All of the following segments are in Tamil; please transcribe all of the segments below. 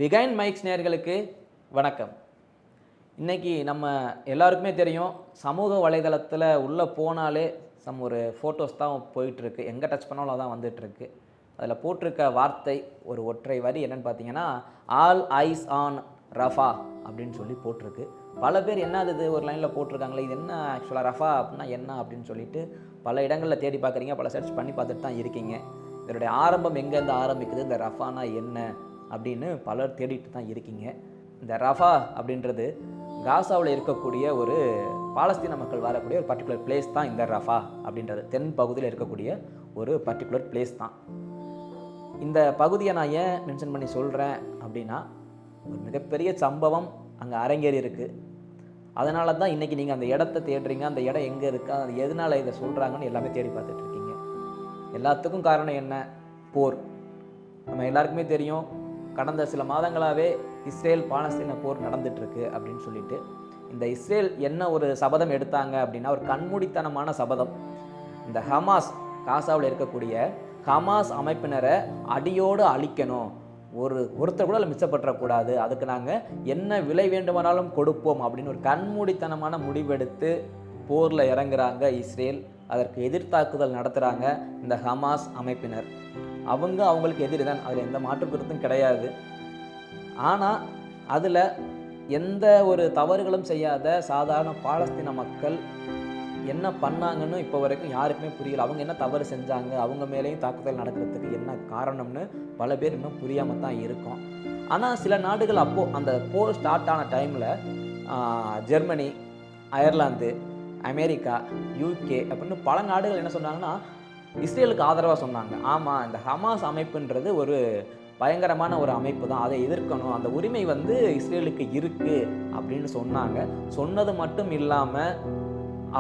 பிகைண்ட் மைக்ஸ் நேயர்களுக்கு வணக்கம். இன்றைக்கி நம்ம எல்லாருக்குமே தெரியும், சமூக வலைதளத்தில் உள்ளே போனாலே ஒரு ஃபோட்டோஸ் தான் போயிட்டுருக்கு. எங்கே டச் பண்ணாலும் அதான் வந்துட்டுருக்கு. அதில் போட்டிருக்க வார்த்தை ஒரு ஒற்றை வரி என்னென்னு பார்த்தீங்கன்னா, ஆல் ஐஸ் ஆன் ரஃபா அப்படின்னு சொல்லி போட்டிருக்கு. பல பேர் என்ன இது ஒரு லைனில் போட்டிருக்காங்களே, இது என்ன ஆக்சுவலாக ரஃபா அப்படின்னா என்ன அப்படின்னு சொல்லிட்டு பல இடங்களில் தேடி பார்க்குறீங்க, பல சர்ச் பண்ணி பார்த்துட்டு தான் இருக்கீங்க. இதனுடைய ஆரம்பம் எங்கேருந்து ஆரம்பிக்குது, இந்த ரஃபானா என்ன அப்படின்னு பலர் தேடிட்டு தான் இருக்கீங்க. இந்த ரஃபா அப்படின்றது காசாவில் இருக்கக்கூடிய ஒரு பாலஸ்தீன மக்கள் வரக்கூடிய ஒரு பர்டிகுலர் பிளேஸ் தான் இந்த ரஃபா அப்படின்றது. தென் பகுதியில் இருக்கக்கூடிய ஒரு பர்டிகுலர் பிளேஸ் தான். இந்த பகுதியை நான் ஏன் மென்ஷன் பண்ணி சொல்கிறேன் அப்படின்னா, ஒரு மிகப்பெரிய சம்பவம் அங்கே அரங்கேறி இருக்குது. அதனால தான் இன்றைக்கி நீங்கள் அந்த இடத்த தேடுறீங்க. அந்த இடம் எங்கே இருக்கா, அது எதனால் இதை சொல்கிறாங்கன்னு எல்லாமே தேடி பார்த்துட்ருக்கீங்க. எல்லாத்துக்கும் காரணம் என்ன? போர். நம்ம எல்லாருக்குமே தெரியும், கடந்த சில மாதங்களாகவே இஸ்ரேல் பாலஸ்தீன போர் நடந்துகிட்ருக்கு அப்படின்னு சொல்லிட்டு. இந்த இஸ்ரேல் என்ன ஒரு சபதம் எடுத்தாங்க அப்படின்னா, ஒரு கண்மூடித்தனமான சபதம். இந்த ஹமாஸ், காசாவில் இருக்கக்கூடிய ஹமாஸ் அமைப்பினரை அடியோடு அழிக்கணும், ஒருத்தர் கூட அதில் மிச்சப்பற்றக்கூடாது, அதுக்கு நாங்கள் என்ன விலை வேண்டுமானாலும் கொடுப்போம் அப்படின்னு ஒரு கண்மூடித்தனமான முடிவெடுத்து போரில் இறங்குறாங்க இஸ்ரேல். அதற்கு எதிர்த்தாக்குதல் நடத்துகிறாங்க இந்த ஹமாஸ் அமைப்பினர். அவங்களுக்கு எதிரி தான், அதில் எந்த மாற்று கருத்தும் கிடையாது. ஆனால் அதில் எந்த ஒரு தவறுகளும் செய்யாத சாதாரண பாலஸ்தீன மக்கள் என்ன பண்ணாங்கன்னு இப்போ வரைக்கும் யாருக்குமே புரியல. அவங்க என்ன தவறு செஞ்சாங்க, அவங்க மேலேயும் தாக்குதல் நடக்கிறதுக்கு என்ன காரணம்னு பல பேர் இன்னும் புரியாமல் தான் இருக்கும். ஆனால் சில நாடுகள் அப்போது அந்த போர் ஸ்டார்ட் ஆன டைமில் ஜெர்மனி, அயர்லாந்து, அமெரிக்கா, யூகே அப்படின்னு பல நாடுகள் என்ன சொன்னாங்கன்னா, இஸ்ரேலுக்கு ஆதரவாக சொன்னாங்க. ஆமாம், இந்த ஹமாஸ் அமைப்புன்றது ஒரு பயங்கரமான ஒரு அமைப்பு தான், அதை எதிர்க்கணும், அந்த உரிமை இஸ்ரேலுக்கு இருக்குது அப்படின்னு சொன்னாங்க. சொன்னது மட்டும் இல்லாமல்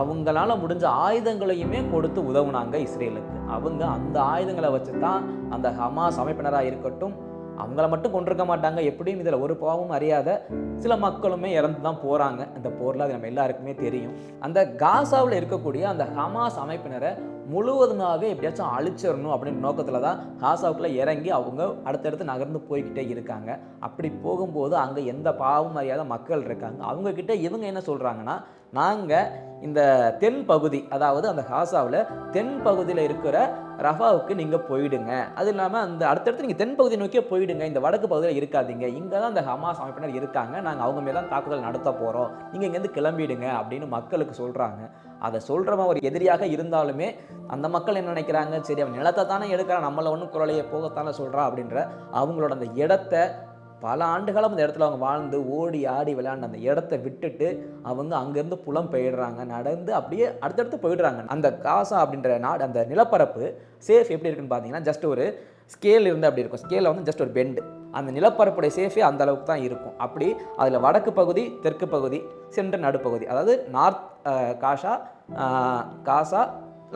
அவங்களால முடிஞ்ச ஆயுதங்களையுமே கொடுத்து உதவுனாங்க இஸ்ரேலுக்கு. அவங்க அந்த ஆயுதங்களை வச்சு தான் அந்த ஹமாஸ் அமைப்பினராக இருக்கட்டும், அவங்கள மட்டும் கொண்டிருக்க மாட்டாங்க, எப்படியும் இதில் ஒரு பாவமும் அறியாத சில மக்களுமே இறந்து தான் போகிறாங்க இந்த போரில். அது நம்ம எல்லாருக்குமே தெரியும். அந்த காசாவில் இருக்கக்கூடிய அந்த ஹமாஸ் அமைப்பினரை முழுவதுமாகவே எப்படியாச்சும் அழிச்சிடணும் அப்படின்ற நோக்கத்தில் தான் காசாவுக்குள்ளே இறங்கி அவங்க அடுத்தடுத்து நகர்ந்து போய்கிட்டே இருக்காங்க. அப்படி போகும்போது அங்கே எந்த பாவமும் அறியாத மக்கள் இருக்காங்க. அவங்கக்கிட்ட இவங்க என்ன சொல்கிறாங்கன்னா, நாங்கள் இந்த தென் பகுதி, அதாவது அந்த காசாவில் தென் பகுதியில் இருக்கிற ரஃபாவுக்கு நீங்கள் போயிடுங்க, அது இல்லாமல் அந்த அடுத்தடுத்து நீங்கள் தென் பகுதியை நோக்கியே போயிடுங்க, இந்த வடக்கு பகுதியில் இருக்காதீங்க, இங்கே தான் அந்த ஹமாஸ் அமைப்பினர் இருக்காங்க, நாங்கள் அவங்க மேலே தான் தாக்குதல் நடத்த போகிறோம், நீங்கள் இங்கேருந்து கிளம்பிடுங்க அப்படின்னு மக்களுக்கு சொல்கிறாங்க. அதை சொல்கிறவன் ஒரு எதிரியாக இருந்தாலுமே அந்த மக்கள் என்ன நினைக்கிறாங்க, சரி அவன் நிலத்தை தானே எடுக்கிறான், நம்மளை ஒன்றும் குரலையை போகத்தானே சொல்கிறான் அப்படின்ற அவங்களோட அந்த இடத்த, பல ஆண்டுகளும் அந்த இடத்துல அவங்க வாழ்ந்து ஓடி ஆடி விளையாண்டு அந்த இடத்த விட்டுட்டு அவங்க அங்கேருந்து புலம் பெயிடுறாங்க, நடந்து அப்படியே அடுத்தடுத்து போயிடுறாங்க. அந்த காசா அப்படின்ற நாடு, அந்த நிலப்பரப்பு சேஃப் எப்படி இருக்குன்னு பார்த்தீங்கன்னா, ஜஸ்ட் ஒரு ஸ்கேல் இருந்து அப்படி இருக்கும். ஸ்கேலில் ஜஸ்ட் ஒரு பெண்டு. அந்த நிலப்பரப்புடைய சேஃபே அந்த அளவுக்கு தான் இருக்கும். அப்படி அதில் வடக்கு பகுதி, தெற்கு பகுதி, சென்ட்ரல் நடுப்பகுதி, அதாவது நார்த் காசா,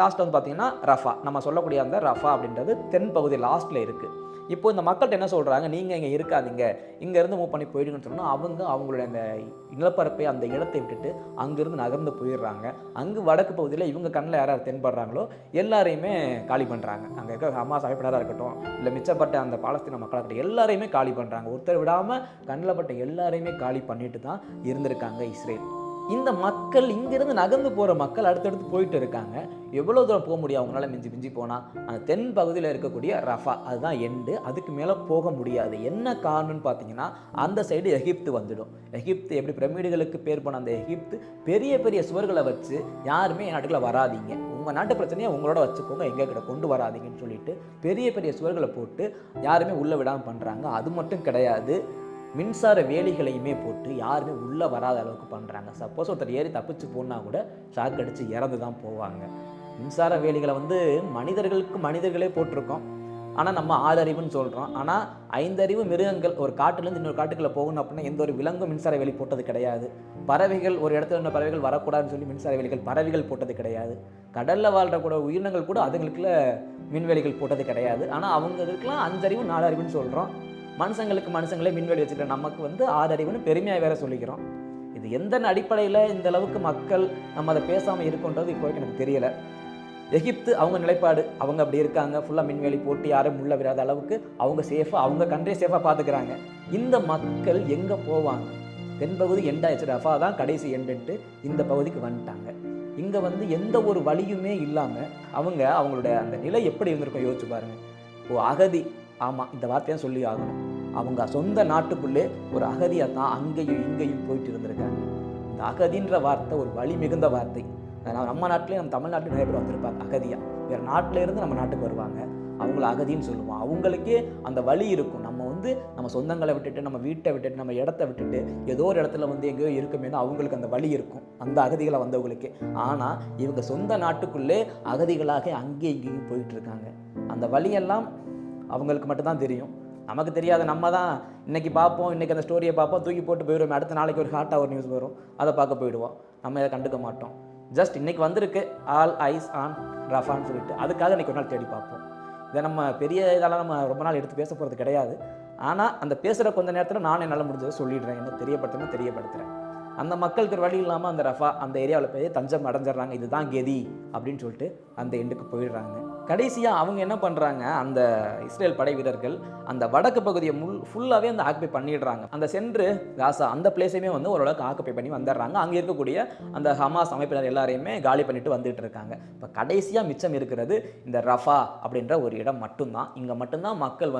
லாஸ்ட் பார்த்தீங்கன்னா ரஃபா, நம்ம சொல்லக்கூடிய அந்த ரஃபா அப்படின்றது தென் பகுதி லாஸ்ட்டில் இருக்குது. இப்போ இந்த மக்கள்கிட்ட என்ன சொல்கிறாங்க, நீங்கள் இங்கே இருக்காதீங்க, இங்கேருந்து மூவ் பண்ணி போயிடுங்கன்னு சொன்னால் அவங்களுடைய அந்த நிலப்பரப்பை, அந்த இடத்தை விட்டுட்டு அங்கேருந்து நகர்ந்து போயிடுறாங்க. அங்கே வடக்கு பகுதியில் இவங்க கண்ணில் யாராவது தென்படுறாங்களோ எல்லாரையுமே காலி பண்ணுறாங்க. அங்கே இருக்க ஹமாஸ் அமைப்பினராக இருக்கட்டும், இல்லை மிச்சப்பட்ட அந்த பாலஸ்தீன மக்களாக இருக்கட்டும், எல்லாரையுமே காலி பண்ணுறாங்க. ஒருத்தர் விடாமல் கண்ணில் பட்ட எல்லாரையுமே காலி பண்ணிட்டு தான் இருந்திருக்காங்க இஸ்ரேல். இந்த மக்கள், இங்கேருந்து நகர்ந்து போகிற மக்கள் அடுத்தடுத்து போயிட்டு இருக்காங்க. எவ்வளோ தூரம் போக முடியும் அவங்களால? மிஞ்சி போனால் அந்த தென் பகுதியில் இருக்கக்கூடிய ரஃபா, அதுதான் எண்டு, அதுக்கு மேலே போக முடியாது. என்ன காரணம்னு பார்த்தீங்கன்னா, அந்த சைடு எகிப்து வந்துடும். எகிப்து எப்படி பிரமிடுகளுக்கு பேர் போன அந்த எகிப்து பெரிய பெரிய சுவர்களை வச்சு யாருமே என் நாட்டுக்குள்ள வராதிங்க, உங்கள் நாட்டு பிரச்சனையை உங்களோட வச்சுக்கோங்க, எங்கள் கிட்ட கொண்டு வராதிங்கன்னு சொல்லிட்டு பெரிய பெரிய சுவர்களை போட்டு யாருமே உள்ளே விடாமல் பண்ணுறாங்க. அது மட்டும் கிடையாது, மின்சார வேலிகளையுமே போட்டு யாருமே உள்ளே வராத அளவுக்கு பண்ணுறாங்க. சப்போஸ் ஒருத்தர் ஏறி தப்பிச்சு போனால் கூட ஷாக் அடித்து இறந்து தான் போவாங்க. மின்சார வேலிகளை மனிதர்களே போட்டிருக்கோம். ஆனால் நம்ம 6 அறிவுன்னு சொல்கிறோம். ஆனால் 5 அறிவு மிருகங்கள் ஒரு காட்டுலேருந்து இன்னொரு காட்டுக்குள்ளே போகணும் அப்படின்னா எந்த ஒரு விலங்கும் மின்சார வேலி போட்டது கிடையாது. பறவைகள், ஒரு இடத்துல இன்னும் பறவைகள் வரக்கூடாதுன்னு சொல்லி மின்சார வேலிகள் பறவைகள் போட்டது கிடையாது. கடலில் வாழ்கிற கூட உயிரினங்கள் கூட அதுங்களுக்குள்ள மின்வேலிகள் போட்டது கிடையாது. ஆனால் அவங்க இதுக்கெலாம் 5 அறிவு 4 அறிவுன்னு சொல்கிறோம். மனுஷங்களே மின்வேலி வச்சுக்கிற நமக்கு 6 அறிவுன்னு பெருமையாக வேற சொல்லிக்கிறோம். இது எந்த அடிப்படையில் இந்த அளவுக்கு மக்கள் நம்ம அதை பேசாமல் இருக்குன்றது இப்போ வரைக்கும் எனக்கு தெரியலை. எகிப்து அவங்க நிலைப்பாடு, அவங்க அப்படி இருக்காங்க, ஃபுல்லாக மின்வேலி போட்டு யாரும் உள்ள விடாத அளவுக்கு அவங்க சேஃபாக, அவங்க கண்ட்ரியை சேஃபாக பார்த்துக்கிறாங்க. இந்த மக்கள் எங்கே போவாங்க? தென்பகுதி எண்டாயிடுச்சு, ரஃபா தான் கடைசி எண்டுன்ட்டு இந்த பகுதிக்கு வந்துட்டாங்க. இங்கே வந்து எந்த ஒரு வழியுமே இல்லாமல் அவங்களுடைய அந்த நிலை எப்படி இருந்திருக்கும் யோசிச்சு பாருங்க. அகதி, ஆமாம் இந்த வார்த்தையை சொல்லி ஆகணும். அவங்க சொந்த நாட்டுக்குள்ளே ஒரு அகதியாக தான் அங்கேயும் இங்கேயும் போயிட்டு இருந்திருக்காங்க. இந்த அகதின்ற வார்த்தை ஒரு வலி மிகுந்த வார்த்தை. நம்ம நாட்டிலே, நம்ம தமிழ்நாட்டில் நிறைய பேர் வந்திருப்பாங்க அகதியாக. வேறு நாட்டில் இருந்து நம்ம நாட்டுக்கு வருவாங்க, அவங்கள அகதின்னு சொல்லுவோம். அவங்களுக்கே அந்த வலி இருக்கும். நம்ம சொந்தங்களை விட்டுட்டு, நம்ம வீட்டை விட்டுட்டு, நம்ம இடத்த விட்டுட்டு ஏதோ ஒரு இடத்துல எங்கேயோ இருக்குமேனு அவங்களுக்கு அந்த வலி இருக்கும், அந்த அகதிகளை வந்தவங்களுக்கு. ஆனால் இவங்க சொந்த நாட்டுக்குள்ளே அகதிகளாக அங்கேயும் இங்கேயும் போயிட்டு இருக்காங்க. அந்த வலியெல்லாம் அவங்களுக்கு மட்டும்தான் தெரியும், நமக்கு தெரியாது. நம்ம தான் இன்றைக்கி பார்ப்போம், இன்றைக்கி அந்த ஸ்டோரியை பார்ப்போம், தூக்கி போட்டு போயிடுவோம். அடுத்த நாளைக்கு ஒரு ஹாட்டாக ஒரு நியூஸ் வரும், அதை பார்க்க போயிடுவோம். நம்ம இதை கண்டுக்க மாட்டோம். ஜஸ்ட் இன்றைக்கி வந்திருக்கு ஆல் ஐஸ் ஆன் ரஃபான்னு சொல்லிட்டு, அதுக்காக இன்றைக்கி ஒரு நாள் தேடி பார்ப்போம். இதை நம்ம பெரிய இதெல்லாம் நம்ம ரொம்ப நாள் எடுத்து பேச போகிறது கிடையாது. ஆனால் அந்த பேசுகிற கொஞ்ச நேரத்தில் நான் என்னால் முடிஞ்சதை சொல்லிடுறேன், என்ன தெரியப்படுத்துகிறேன். அந்த மக்களுக்கு வழி இல்லாமல் அந்த ரஃபா அந்த ஏரியாவில் போய் தஞ்சம் அடைஞ்சிட்றாங்க. இதுதான் கெதி அப்படின்னு சொல்லிட்டு அந்த எண்டுக்கு போயிடுறாங்க. கடைசியாக அவங்க என்ன பண்ணுறாங்க, அந்த இஸ்ரேல் படை வீரர்கள் அந்த வடக்கு பகுதியை ஃபுல்லாகவே அந்த ஆக்குபை பண்ணிடுறாங்க. அந்த சென்று காசா அந்த பிளேஸையுமே ஓரளவுக்கு ஆக்குபை பண்ணி வந்துடுறாங்க. அங்கே இருக்கக்கூடிய அந்த ஹமாஸ் அமைப்பினர் எல்லாரையுமே காலி பண்ணிட்டு வந்துட்டு இருக்காங்க. இப்போ கடைசியாக மிச்சம் இருக்கிறது இந்த ரஃபா அப்படின்ற ஒரு இடம் மட்டும்தான். இங்கே மட்டும்தான் மக்கள்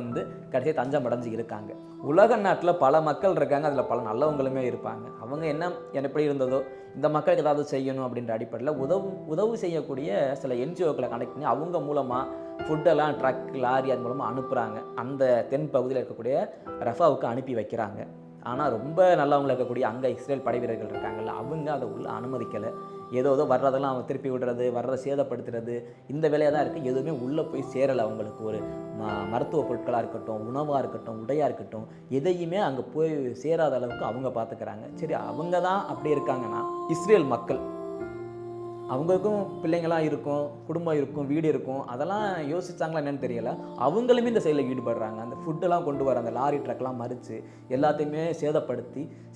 கடைசியாக தஞ்சம் அடைஞ்சு இருக்காங்க. உலக நாட்டில் பல மக்கள் இருக்காங்க, அதில் பல நல்லவங்களுமே இருப்பாங்க. அவங்க என்ன எப்படி இருந்ததோ இந்த மக்களுக்கு ஏதாவது செய்யணும் அப்படின்ற அடிப்படையில் உதவு செய்யக்கூடிய சில என்ஜிஓக்களை கனெக்ட் பண்ணி அவங்க மூலமாக ஃபுட்டெல்லாம் ட்ரக் லாரி அது மூலமாக அனுப்புகிறாங்க. அந்த தென் பகுதியில் இருக்கக்கூடிய ரஃபாவுக்கு அனுப்பி வைக்கிறாங்க. ஆனால் ரொம்ப நல்லவங்க இருக்கக்கூடிய அங்கே இஸ்ரேல் படை வீரர்கள் இருக்காங்கல்ல, அவங்க அதை உள்ள அனுமதிக்கலை. ஏதோ வர்றதெல்லாம் அவங்க திருப்பி விடுறது, வர்றதை சேதப்படுத்துறது, இந்த வேலையாக தான் இருக்குது. எதுவுமே உள்ளே போய் சேரலை. அவங்களுக்கு ஒரு மருத்துவ பொருட்களாக இருக்கட்டும், உணவாக இருக்கட்டும், உடையாக இருக்கட்டும், எதையுமே அங்கே போய் சேராத அளவுக்கு அவங்க பார்த்துக்கிறாங்க. சரி, அவங்க தான் அப்படி இருக்காங்கன்னா இஸ்ரேல் மக்கள், அவங்களுக்கும் பிள்ளைங்களாம் இருக்கும், குடும்பம் இருக்கும், வீடு இருக்கும், அதெல்லாம் யோசிச்சாங்களா என்னன்னு தெரியல. அவங்களுமே இந்த செயலில் ஈடுபடுறாங்க. அந்த ஃபுட்டெல்லாம் கொண்டு வர அந்த லாரி ட்ரக்லாம் மறித்து எல்லாத்தையுமே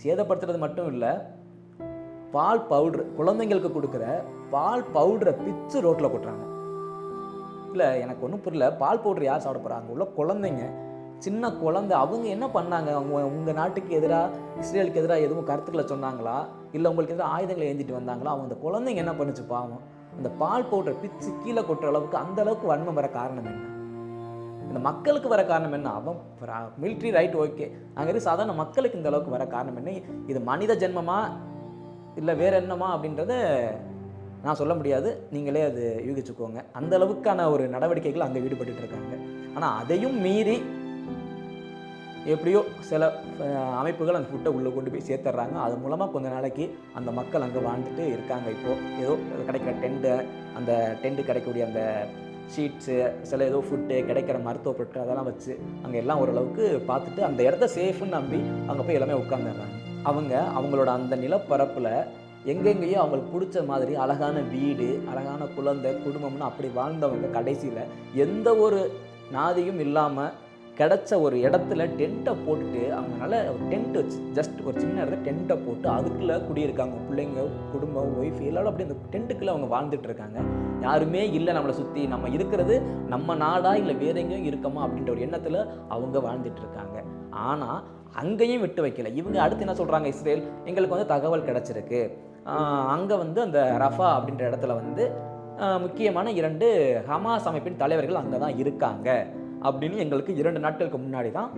சேதப்படுத்துறது மட்டும் இல்லை, பால் பவுட்ரு குழந்தைங்களுக்கு கொடுக்குற பால் பவுடரை பிச்சு ரோட்டில் கொட்டுறாங்க. இல்லை எனக்கு ஒன்றும் புரியல, பால் பவுட்ரு யார் சாப்பிட போகிறாங்க? உள்ள குழந்தைங்க, சின்ன குழந்தை, அவங்க என்ன பண்ணாங்க? அவங்க உங்கள் நாட்டுக்கு எதிராக, இஸ்ரேலுக்கு எதிராக எதுவும் கருத்துக்களை சொன்னாங்களா, இல்லை உங்களுக்கு எதிராக ஆயுதங்களை ஏந்திட்டு வந்தாங்களா? அவங்க அந்த குழந்தைங்க என்ன பண்ணுச்சு பாவம்? அந்த பால் பவுடரை பிச்சு கீழே கொட்டுற அளவுக்கு அந்த அளவுக்கு வன்மம் வர காரணம் என்ன? இந்த மக்களுக்கு வர காரணம் என்ன? அவன் மிலிட்ரி ரைட் ஓகே, அங்கே இருந்து சாதாரண மக்களுக்கு இந்த அளவுக்கு வர காரணம் என்ன? இது மனித ஜென்மமா இல்லை வேறு என்னமா அப்படின்றத நான் சொல்ல முடியாது, நீங்களே அது யூகிச்சுக்கோங்க. அந்த அளவுக்கான ஒரு நடவடிக்கைகள் அங்கே ஈடுபட்டு இருக்காங்க. ஆனால் அதையும் மீறி எப்படியோ சில அமைப்புகள் அந்த ஃபுட்டை உள்ளே கொண்டு போய் சேர்த்துட்றாங்க. அது மூலமாக கொஞ்ச நாளைக்கு அந்த மக்கள் அங்கே வாழ்ந்துட்டு இருக்காங்க. இப்போது ஏதோ கிடைக்கிற டென்ட்டு, அந்த டென்ட்டு கிடைக்கக்கூடிய அந்த ஷீட்ஸு, சில ஏதோ ஃபுட்டு, கிடைக்கிற மருத்துவ பொருட்கள் அதெல்லாம் வச்சு அங்கே எல்லாம் ஓரளவுக்கு பார்த்துட்டு அந்த இடத்த சேஃப்னு நம்பி அங்கே போய் எல்லாமே உட்காந்துடுறாங்க. அவங்களோட அந்த நிலப்பரப்பில் எங்கெங்கேயோ அவங்களுக்கு பிடிச்ச மாதிரி அழகான வீடு, அழகான குழந்தை, குடும்பம்னு அப்படி வாழ்ந்தவங்க கடைசியில் எந்த ஒரு நாதியும் இல்லாமல் கிடச்ச ஒரு இடத்துல டென்ட்டை போட்டுட்டு, அவங்களால ஒரு டென்ட் வச்சு ஜஸ்ட் ஒரு சின்ன இடத்துல டென்ட்டை போட்டு அதுக்குள்ளே குடியிருக்காங்க. பிள்ளைங்க, குடும்பம், ஒய்ஃப் எல்லாரும் அப்படி அந்த டென்ட்டுக்குள்ளே அவங்க வாழ்ந்துட்டு இருக்காங்க. யாருமே இல்லை நம்மளை சுற்றி, நம்ம இருக்கிறது நம்ம நாடா இல்லை வேற எங்கேயும் இருக்கமா அப்படின்ற ஒரு எண்ணத்தில் அவங்க வாழ்ந்துட்டு இருக்காங்க. ஆனால் அங்கேயும் விட்டு வைக்கல. இவங்க அடுத்து என்ன சொல்கிறாங்க, இஸ்ரேல் எங்களுக்கு தகவல் கிடச்சிருக்கு, அங்கே அந்த ரஃபா அப்படின்ற இடத்துல முக்கியமான 2 ஹமாஸ் அமைப்பின் தலைவர்கள் அங்கே தான் இருக்காங்க அப்படின்னு எங்களுக்கு 2 நாட்களுக்கு முன்னாடி தான்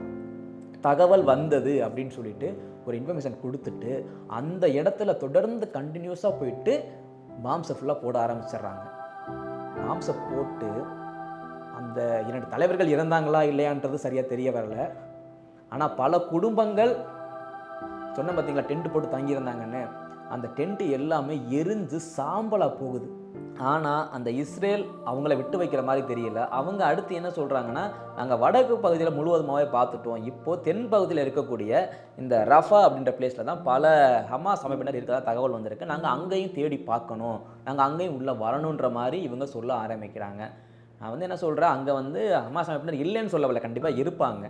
தகவல் வந்தது அப்படின்னு சொல்லிட்டு ஒரு இன்ஃபர்மேஷன் கொடுத்துட்டு அந்த இடத்துல தொடர்ந்து கண்டினியூஸாக போயிட்டு பாம்ஸை ஃபுல்லாக போட ஆரம்பிச்சிடுறாங்க. பாம்ஸை போட்டு அந்த 2 தலைவர்கள் இறந்தாங்களா இல்லையான்றது சரியாக தெரிய வரல. ஆனால் பல குடும்பங்கள் சொன்ன பார்த்தீங்களா டென்ட் போட்டு தங்கியிருந்தாங்கன்னு, அந்த டென்ட்டு எல்லாமே எரிஞ்சு சாம்பலாக போகுது. ஆனால் அந்த இஸ்ரேல் அவங்கள விட்டு வைக்கிற மாதிரி தெரியல. அவங்க அடுத்து என்ன சொல்கிறாங்கன்னா, நாங்கள் வடக்கு பகுதியில் முழுவதுமாகவே பார்த்துட்டோம், இப்போது தென் பகுதியில் இருக்கக்கூடிய இந்த ரஃபா அப்படின்ற பிளேஸில் தான் பல ஹமாஸ் அமைப்பினர் இருக்கிறதா தகவல் வந்திருக்கு, நாங்கள் அங்கேயும் தேடி பார்க்கணும், நாங்கள் அங்கேயும் உள்ளே வரணுன்ற மாதிரி இவங்க சொல்ல ஆரம்பிக்கிறாங்க. நான் என்ன சொல்கிறேன், அங்கே ஹமாஸ் அமைப்பினர் இல்லைன்னு சொல்லவில்லை, கண்டிப்பாக இருப்பாங்க.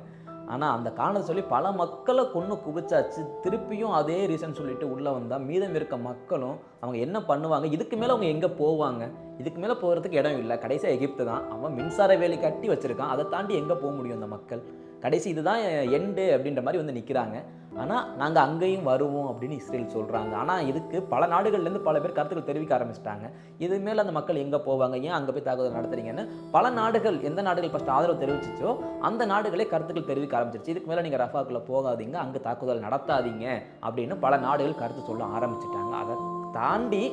ஆனால் அந்த காரணத்தை சொல்லி பல மக்களை கொன்று குவிச்சாச்சு. திருப்பியும் அதே ரீசன் சொல்லிட்டு உள்ளே வந்தால் மீதம் இருக்க மக்களும் அவங்க என்ன பண்ணுவாங்க, இதுக்கு மேலே அவங்க எங்கே போவாங்க, இதுக்கு மேலே போகிறதுக்கு இடம் இல்லை. கடைசியாக எகிப்து தான், அவன் மின்சார வேலி கட்டி வச்சுருக்கான், அதை தாண்டி எங்கே போக முடியும் அந்த மக்கள். கடைசி இதுதான் எண்டு அப்படின்ற மாதிரி வந்து நிற்கிறாங்க. ஆனால் நாங்கள் அங்கேயும் வருவோம் அப்படின்னு இஸ்ரேல் சொல்கிறாங்க. ஆனால் இதுக்கு பல நாடுகள்லேருந்து பல பேர் கருத்துக்கள் தெரிவிக்க ஆரம்பிச்சிட்டாங்க. இது மேலே அந்த மக்கள் எங்கே போவாங்க, ஏன் அங்கே போய் தாக்குதல் நடத்துறீங்கன்னு பல நாடுகள், எந்த நாடுகள் ஃபஸ்ட் ஆதரவு தெரிவிச்சிச்சோ அந்த நாடுகளே கருத்துக்கள் தெரிவிக்க ஆரம்பிச்சிருச்சு. இதுக்கு மேலே நீங்கள் ரஃபாக்குள்ளே போகாதீங்க, அங்கே தாக்குதல் நடத்தாதீங்க அப்படின்னு பல நாடுகள் கருத்து சொல்ல ஆரம்பிச்சிட்டாங்க. அதை தாண்டி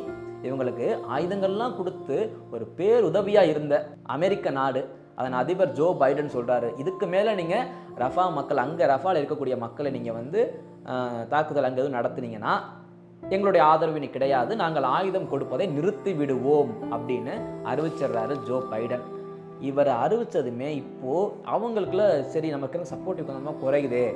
இவங்களுக்கு ஆயுதங்கள்லாம் கொடுத்து ஒரு பேருதவியாக இருந்த அமெரிக்க நாடு, அதன் அதிபர் ஜோ பைடன் சொல்கிறாரு, இதுக்கு மேலே நீங்கள் ரஃபா மக்கள், அங்கே ரஃபாவில் இருக்கக்கூடிய மக்களை நீங்கள் வந்து தாக்குதல் அங்கே எதுவும் நடத்துனீங்கன்னா எங்களுடைய ஆதரவு இனி கிடையாது, நாங்கள் ஆயுதம் கொடுப்பதை நிறுத்தி விடுவோம் அப்படின்னு அறிவிச்சிடுறாரு ஜோ பைடன். இவர் அறிவித்ததுமே இப்போது அவங்களுக்குள்ள சரி நமக்கு சப்போர்ட்டிவ் கொஞ்சமாக குறையுதே,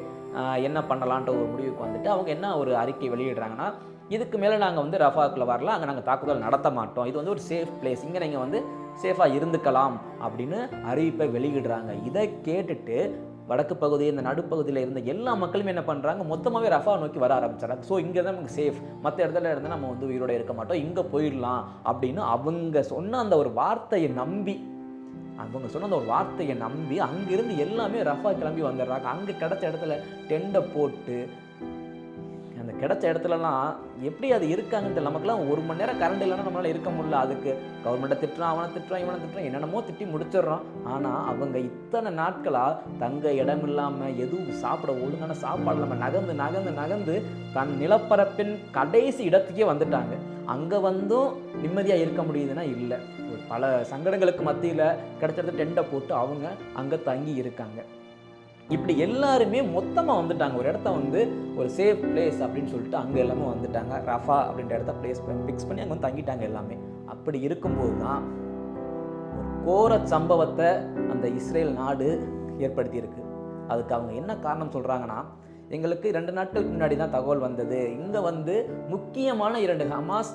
என்ன பண்ணலான்ட்டு ஒரு முடிவுக்கு வந்துட்டு அவங்க என்ன ஒரு அறிக்கை வெளியிடுறாங்கன்னா, இதுக்கு மேலே நாங்கள் வந்து ரஃபாக்குள்ளே வரலாம், அங்கே நாங்கள் தாக்குதல் நடத்த மாட்டோம், இது வந்து ஒரு சேஃப் பிளேஸ், இங்கே நீங்கள் வந்து சேஃபாக இருந்துக்கலாம் அப்படின்னு அறிவிப்பை வெளியிடுறாங்க. இதை கேட்டுட்டு வடக்கு பகுதி, இந்த நடுப்பகுதியில் இருந்த எல்லா மக்களுமே என்ன பண்ணுறாங்க, மொத்தமாகவே ரஃபா நோக்கி வர ஆரம்பிச்சாங்க. ஸோ இங்கே தான் நமக்கு சேஃப், மற்ற இடத்துல இருந்து நம்ம வந்து உயிரோடு இருக்க மாட்டோம், இங்கே போயிடலாம் அப்படின்னு அவங்க சொன்ன அந்த ஒரு வார்த்தையை நம்பி அங்கிருந்து எல்லாமே ரஃபா கிளம்பி வந்துடுறாங்க. அங்கே கிடைச்ச இடத்துல டெண்டை போட்டு அந்த கிடைச்ச இடத்துலலாம் எப்படி அது இருக்காங்கன்னு தெரியல. நமக்குலாம் 1 மணி நேரம் கரண்ட் இல்லைன்னா நம்மளால இருக்க முடியல. அதுக்கு கவர்மெண்ட்டை திட்டுறான், அவனை திட்டுறான், இவனை திட்டுறான், என்னென்னமோ திட்டி முடிச்சிடுறான். ஆனால் அவங்க இத்தனை நாட்களாக தங்க இடம் இல்லாமல், எதுவும் சாப்பிட ஒழுங்கான சாப்பாடு இல்லாமல் நகர்ந்து நகர்ந்து நகர்ந்து தன் நிலப்பரப்பின் கடைசி இடத்துக்கே வந்துட்டாங்க. அங்கே வந்தும் நிம்மதியாக இருக்க முடியுதுன்னா இல்லை. ஒரு பல சங்கடங்களுக்கு மத்தியில் கிடைச்சது டெண்டை போட்டு அவங்க அங்கே தங்கி இருக்காங்க. இப்படி எல்லாருமே மொத்தமாக வந்துட்டாங்க. ஒரு இடத்த வந்து ஒரு சேஃப் பிளேஸ் அப்படின்னு சொல்லிட்டு அங்கே எல்லாமே வந்துட்டாங்க. ரஃபா அப்படின்ற இடத்த ஃபிக்ஸ் பண்ணி அங்கே வந்து தங்கிட்டாங்க எல்லாமே. அப்படி இருக்கும்போது தான் ஒரு கோர சம்பவத்தை அந்த இஸ்ரேல் நாடு ஏற்படுத்தியிருக்கு. அதுக்கு அவங்க என்ன காரணம் சொல்கிறாங்கன்னா, எங்களுக்கு 2 நாட்களுக்கு முன்னாடி தான் தகவல் வந்தது, இங்கே வந்து முக்கியமான 2 ஹமாஸ்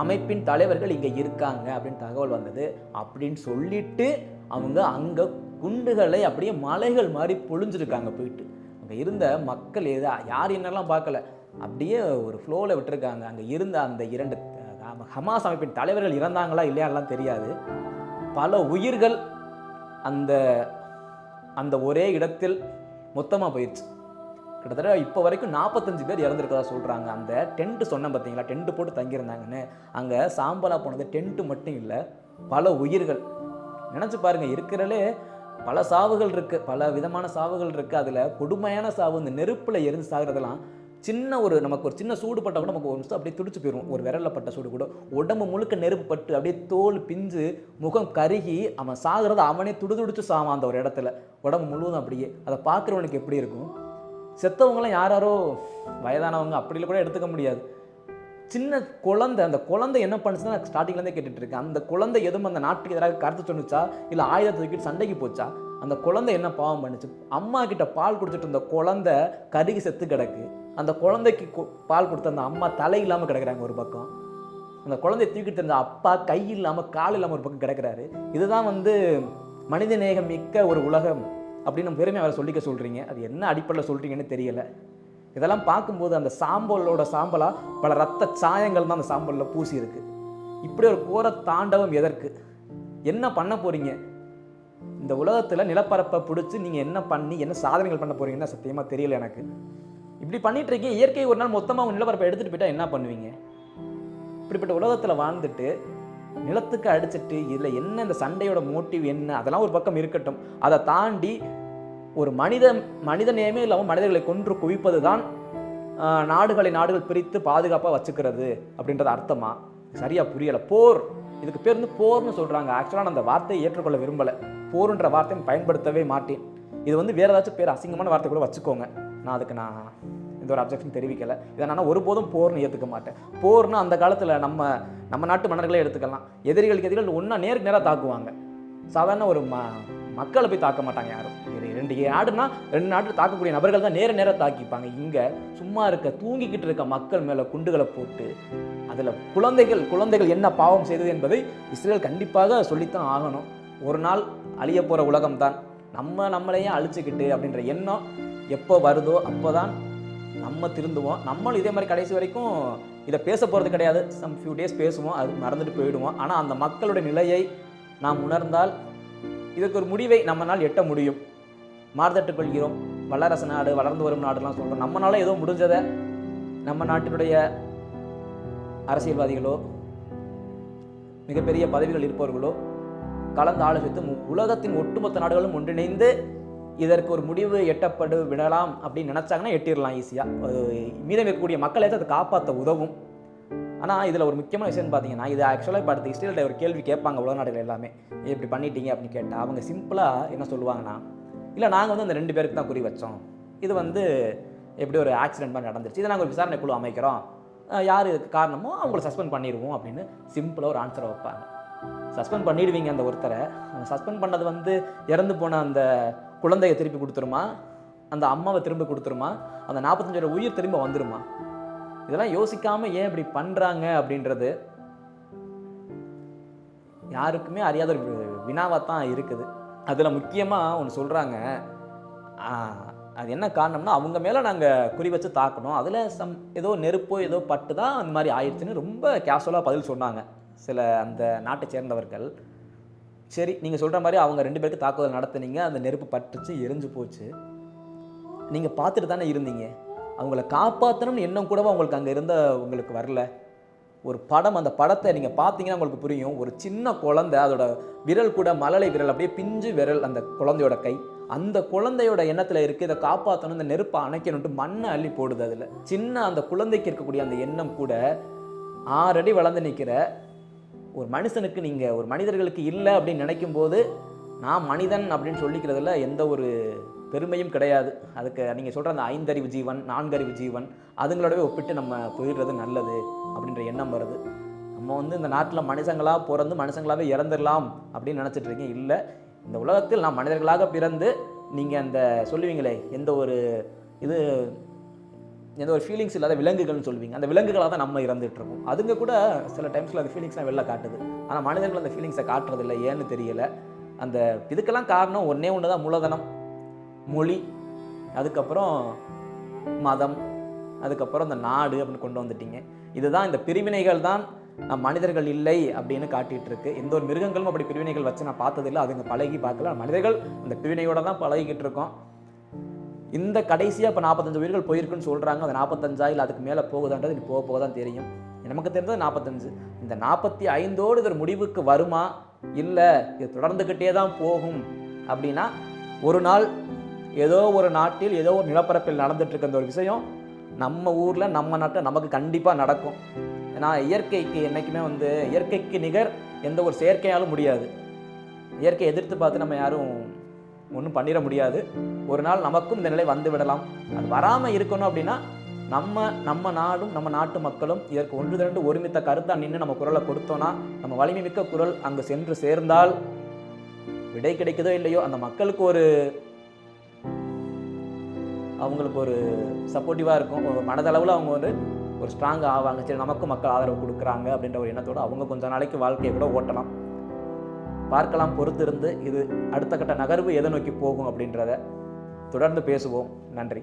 அமைப்பின் தலைவர்கள் இங்கே இருக்காங்க அப்படின்னு தகவல் வந்தது அப்படின்னு சொல்லிட்டு அவங்க அங்கே குண்டுகளை அப்படியே மலைகள் மாதிரி பொழிஞ்சிருக்காங்க. போயிட்டு அங்கே இருந்த மக்கள் யார் என்னெல்லாம் பார்க்கல, அப்படியே ஒரு ஃப்ளோவில் விட்டுருக்காங்க. அங்கே இருந்த அந்த 2 ஹமாஸ் அமைப்பின் தலைவர்கள் இறந்தாங்களா இல்லையாலாம் தெரியாது. பல உயிர்கள் அந்த அந்த ஒரே இடத்தில் மொத்தமாக போயிடுச்சு. கிட்டத்தட்ட இப்போ வரைக்கும் 45 பேர் இறந்துருக்கதா சொல்கிறாங்க. அந்த டென்ட்டு சொன்னேன் பார்த்தீங்களா, டென்ட்டு போட்டு தங்கியிருந்தாங்கன்னு, அங்கே சாம்பலாக போனது டென்ட்டு மட்டும் இல்லை, பல உயிர்கள். நினச்சி பாருங்கள், இருக்கிறதுலே பல சாவுகள் இருக்குது, பல விதமான சாவுகள் இருக்குது. அதில் கொடுமையான சாவு இந்த நெருப்பில் எரிந்து சாகிறதெல்லாம் நமக்கு ஒரு சின்ன சூடு பட்டால் கூட நமக்கு ஒரு நிமிஷம் அப்படியே துடிச்சு போயிடும். ஒரு விரலில் பட்ட சூடு கூட உடம்பு முழுக்க நெருப்பு பட்டு அப்படியே தோல் பிஞ்சு முகம் கருகி அவன் சாகிறத அவனே துடிச்சு சாவான். அந்த ஒரு இடத்துல உடம்பு முழுவதும் அப்படியே. அதை பார்க்குறவனுக்கு எப்படி இருக்கும்? செத்தவங்களாம் யாரோ வயதானவங்க அப்படிலாம் கூட எடுத்துக்க முடியாது. சின்ன குழந்தை, அந்த குழந்தை என்ன பண்ணுச்சுன்னா நான் ஸ்டார்டிங்லேருந்தே கேட்டுட்ருக்கேன். அந்த குழந்தை எதுவும் அந்த நாட்டுக்கு எதிராக கருத்து சொன்னிச்சா இல்லை ஆயுதத்தை தூக்கிட்டு சண்டைக்கு போச்சா? அந்த குழந்தை என்ன பாவம் பண்ணுச்சு? அம்மா கிட்ட பால் குடிச்சிட்டு இருந்த குழந்தை கருகி செத்து கிடக்கு. அந்த குழந்தைக்கு பால் கொடுத்த அந்த அம்மா தலை இல்லாமல் கிடக்குறாங்க ஒரு பக்கம். அந்த குழந்தைய தூக்கிட்டு இருந்த அப்பா கை இல்லாமல் கால் இல்லாமல் ஒரு பக்கம் கிடக்கிறாரு. இதுதான் வந்து மனித நேயம் மிக்க ஒரு உலகம் அப்படின்னு பெருமை அவரை சொல்லிக்க சொல்கிறீங்க. அது என்ன அடிப்படையில் சொல்கிறீங்கன்னு தெரியலை. இதெல்லாம் பார்க்கும்போது அந்த சாம்பலோட சாம்பலாக பல ரத்த சாயங்கள் தான் அந்த சாம்பலில் பூசி இருக்கு. இப்படி ஒரு கோர தாண்டவம் எதற்கு? என்ன பண்ண போகிறீங்க? இந்த உலகத்தில் நிலப்பரப்பை பிடிச்சி நீங்கள் என்ன சாதனைகள் பண்ண போகிறீங்கன்னா சத்தியமாக தெரியல எனக்கு. இப்படி பண்ணிட்டு இருக்கீங்க. இயற்கை ஒரு நாள் மொத்தமாக நிலப்பரப்பை எடுத்துகிட்டு போயிட்டால் என்ன பண்ணுவீங்க? இப்படிப்பட்ட உலகத்தில் வாழ்ந்துட்டு நிலத்துக்கு அடிச்சிட்டு இதில் என்ன இந்த சண்டையோட மோட்டிவ் என்ன, அதெல்லாம் ஒரு பக்கம் இருக்கட்டும். அதை தாண்டி ஒரு மனித நேயமே இல்லாமல் மனிதர்களை கொன்று குவிப்பது தான் நாடுகள் பிரித்து பாதுகாப்பாக வச்சுக்கிறது அப்படின்றது அர்த்தமா? சரியாக புரியலை. போர், இதுக்கு பேர் வந்து போர்னு சொல்கிறாங்க. ஆக்சுவலாக நான் அந்த வார்த்தையை ஏற்றுக்கொள்ள விரும்பலை. போருன்ற வார்த்தையை பயன்படுத்தவே மாட்டேன். இது வந்து வேறு ஏதாச்சும் பேர் அசிங்கமான வார்த்தை கூட வச்சுக்கோங்க. அதுக்கு எந்த ஒரு அப்ஜெக்ஷன் தெரிவிக்கலை. இதை நான் ஒருபோதும் போர்னு ஏற்றுக்க மாட்டேன். போர்னா அந்த காலத்தில் நம்ம நாட்டு மன்னர்களே எடுத்துக்கலாம். எதிரிகள் ஒன்றா நேருக்கு நேராக தாக்குவாங்க. சாதாரண ஒரு மக்களை போய் தாக்க மாட்டாங்க யாரும். 2 நாடுனா 2 நாட்டில் தாக்கக்கூடிய நபர்கள் தான் நேராக தாக்கிப்பாங்க. இங்கே சும்மா தூங்கிக்கிட்டு இருக்க மக்கள் மேலே குண்டுகளை போட்டு அதில் குழந்தைகள் என்ன பாவம் செய்தது என்பதை இஸ்ரேல் கண்டிப்பாக சொல்லித்தான் ஆகணும். ஒரு நாள் அழிய போகிற உலகம்தான். நம்மளையே அழிச்சுக்கிட்டு அப்படின்ற எண்ணம் எப்போ வருதோ அப்போ தான் நம்ம திருந்துவோம். நம்மளும் இதே மாதிரி கடைசி வரைக்கும் இதை பேச போகிறது கிடையாது. ஃபியூ டேஸ் பேசுவோம், அது மறந்துட்டு போயிடுவோம். ஆனால் அந்த மக்களுடைய நிலையை நாம் உணர்ந்தால் இதுக்கு ஒரு முடிவை நம்மளால் எட்ட முடியும். மாறுதட்டுக் கொள்கிறோம், வல்லரசு நாடு, வளர்ந்து வரும் நாடுலாம் சொல்கிறோம். நம்மளால ஏதோ முடிஞ்சதை நம்ம நாட்டினுடைய அரசியல்வாதிகளோ மிகப்பெரிய பதவிகள் இருப்பவர்களோ கலந்து ஆலோசித்து உலகத்தின் ஒட்டுமொத்த நாடுகளும் ஒன்றிணைந்து இதற்கு ஒரு முடிவு எட்டப்படு விடலாம் அப்படின்னு நினச்சாங்கன்னா எட்டிடலாம் ஈஸியாக. மீதம் இருக்கக்கூடிய மக்களை அதை காப்பாற்ற உதவும். ஆனால் இதில் ஒரு முக்கியமான விஷயம் பார்த்தீங்கன்னா, இது ஆக்சுவலாக இப்போ அடுத்த ஹிஸ்டரியில் ஒரு கேள்வி கேட்பாங்க உலக நாடுகள் எல்லாமே, இப்படி பண்ணிட்டீங்க அப்படின்னு கேட்டால் அவங்க சிம்பிளாக என்ன சொல்லுவாங்கன்னா, இல்லை நாங்கள் வந்து அந்த 2 பேருக்கு தான் குறி வச்சோம், இது வந்து எப்படி ஒரு ஆக்சிடென்ட் மாதிரி நடந்துருச்சு, இதை நாங்கள் ஒரு விசாரணை குழு அமைக்கிறோம், யார் இதுக்கு காரணமோ அவங்கள சஸ்பெண்ட் பண்ணிடுவோம் அப்படின்னு சிம்பிளாக ஒரு ஆன்சரை வைப்பாங்க. சஸ்பெண்ட் பண்ணிடுவீங்க அந்த ஒருத்தரை. சஸ்பெண்ட் பண்ணது வந்து இறந்து போன அந்த குழந்தையை திருப்பி கொடுத்துருமா, அந்த அம்மாவை திரும்ப கொடுத்துருமா, அந்த 45 உயிர் திரும்ப வந்துருமா? இதெல்லாம் யோசிக்காமல் ஏன் இப்படி பண்ணுறாங்க அப்படின்றது யாருக்குமே அறியாத ஒரு வினாவாக தான் இருக்குது. அதில் முக்கியமாக ஒன்று சொல்கிறாங்க, அது என்ன காரணம்னா அவங்க மேலே நாங்கள் குறி வச்சு தாக்கணும், அதில் ஏதோ நெருப்போ ஏதோ பட்டு தான் அந்த மாதிரி ஆயிடுச்சுன்னு ரொம்ப கேஷுவலாக பதில் சொன்னாங்க சில அந்த நாட்டை சேர்ந்தவர்கள். சரி, நீங்கள் சொல்கிற மாதிரி அவங்க 2 பேருக்கு தாக்குதல் நடத்துனீங்க, அந்த நெருப்பு பட்டுச்சு, எரிஞ்சு போச்சு, நீங்கள் பார்த்துட்டு தானே இருந்தீங்க, அவங்கள காப்பாற்றணும்னு எண்ணம் கூடவா உங்களுக்கு அங்கே இருந்த உங்களுக்கு வரல? ஒரு படம், அந்த படத்தை நீங்கள் பார்த்தீங்கன்னா உங்களுக்கு புரியும். ஒரு சின்ன குழந்தை, அதோட விரல் கூட மழலை விரல், அப்படியே பிஞ்சு விரல் அந்த குழந்தையோட கை, அந்த குழந்தையோட எண்ணத்தில் இருக்குது இதை காப்பாற்றணும், இந்த நெருப்பை அணைக்கணும்ட்டு மண்ணை அள்ளி போடுது. அதில் சின்ன அந்த குழந்தைக்கு இருக்கக்கூடிய அந்த எண்ணம் கூட 6 அடி வளர்ந்து நிற்கிற ஒரு மனுஷனுக்கு, நீங்கள் ஒரு மனிதர்களுக்கு இல்லை அப்படின்னு நினைக்கும் போது நான் மனிதன் அப்படின்னு சொல்லிக்கிறதுல எந்த ஒரு பெருமையும் கிடையாது. அதுக்கு நீங்கள் சொல்கிற அந்த 5 அறிவு ஜீவன், 4 அறிவு ஜீவன், அதுங்களோடவே ஒப்பிட்டு நம்ம போயிடுறது நல்லது அப்படின்ற எண்ணம் வருது. நம்ம வந்து இந்த நாட்டில் மனுஷங்களாக பிறந்து மனுஷங்களாகவே இறந்துடலாம் அப்படின்னு நினச்சிட்டு இருக்கீங்க. இல்லை, இந்த உலகத்தில் நாம் மனிதர்களாக பிறந்து நீங்கள் அந்த சொல்லுவீங்களே எந்த ஒரு ஃபீலிங்ஸ் இல்லாத விலங்குகள்னு சொல்லுவீங்க, அந்த விலங்குகளாக தான் நம்ம இறந்துட்டுருக்கோம். அதுங்க கூட சில டைம்ஸில் அந்த ஃபீலிங்ஸ்லாம் வெளில காட்டுது. ஆனால் மனிதர்கள் அந்த ஃபீலிங்ஸை காட்டுறதில்லை, ஏன்னு தெரியலை. அந்த இதுக்கெல்லாம் காரணம் ஒன்றே ஒன்று தான், மூலதனம், மொழி, அதுக்கப்புறம் மதம், அதுக்கப்புறம் இந்த நாடு அப்படின்னு கொண்டு வந்துட்டீங்க. இதுதான், இந்த பிரிவினைகள் தான் மனிதர்கள் இல்லை அப்படின்னு காட்டிகிட்டு இருக்கு. எந்த ஒரு மிருகங்களும் அப்படி பிரிவினைகள் வச்சு நான் பார்த்ததில்லை, அதுங்க பழகி பார்க்கல. மனிதர்கள் அந்த பிரிவினையோட தான் பழகிக்கிட்டு இருக்கோம். இந்த கடைசியாக இப்போ 45 உயிர்கள் போயிருக்குன்னு சொல்கிறாங்க. அந்த 45 இல்லை அதுக்கு மேலே போகுதான்றது இது போக தான் தெரியும். நமக்கு தெரிஞ்சது 45. இந்த 45ஓடு இது ஒரு முடிவுக்கு வருமா, இல்லை இது தொடர்ந்துக்கிட்டே தான் போகும் அப்படின்னா, ஒரு நாள் ஏதோ ஒரு நாட்டில் ஏதோ ஒரு நிலப்பரப்பில் நடந்துட்டுருக்க அந்த ஒரு விஷயம் நம்ம ஊரில் நம்ம நாட்டில் நமக்கு கண்டிப்பாக நடக்கும். ஏன்னா இயற்கைக்கு என்றைக்குமே வந்து இயற்கைக்கு நிகர் எந்த ஒரு செயற்கையாலும் முடியாது. இயற்கையை எதிர்த்து பார்த்து நம்ம யாரும் ஒன்றும் பண்ணிட முடியாது. ஒரு நாள் நமக்கும் இந்த நிலை வந்து விடலாம். அது வராமல் இருக்கணும் அப்படின்னா நம்ம நாடும் நம்ம நாட்டு மக்களும் இதற்கு ஒன்று திரண்டு ஒருமித்த கருத்தாக நின்று நம்ம குரலை கொடுத்தோன்னா, நம்ம வலிமை மிக்க குரல் அங்கே சென்று சேர்ந்தால் விடை கிடைக்குதோ இல்லையோ, அந்த மக்களுக்கு அவங்களுக்கு ஒரு சப்போர்ட்டிவாக இருக்கும். ஒரு மனதளவில் அவங்க ஒரு ஸ்ட்ராங்காக ஆவாங்க. சரி, நமக்கும் மக்கள் ஆதரவு கொடுக்குறாங்க அப்படின்ற ஒரு எண்ணத்தோடு அவங்க கொஞ்சம் நாளைக்கு வாழ்க்கையை கூட ஓட்டலாம். பார்க்கலாம், பொறுத்திருந்து இது அடுத்த கட்ட நகர்வு எதை நோக்கி போகும் அப்படின்றத தொடர்ந்து பேசுவோம். நன்றி.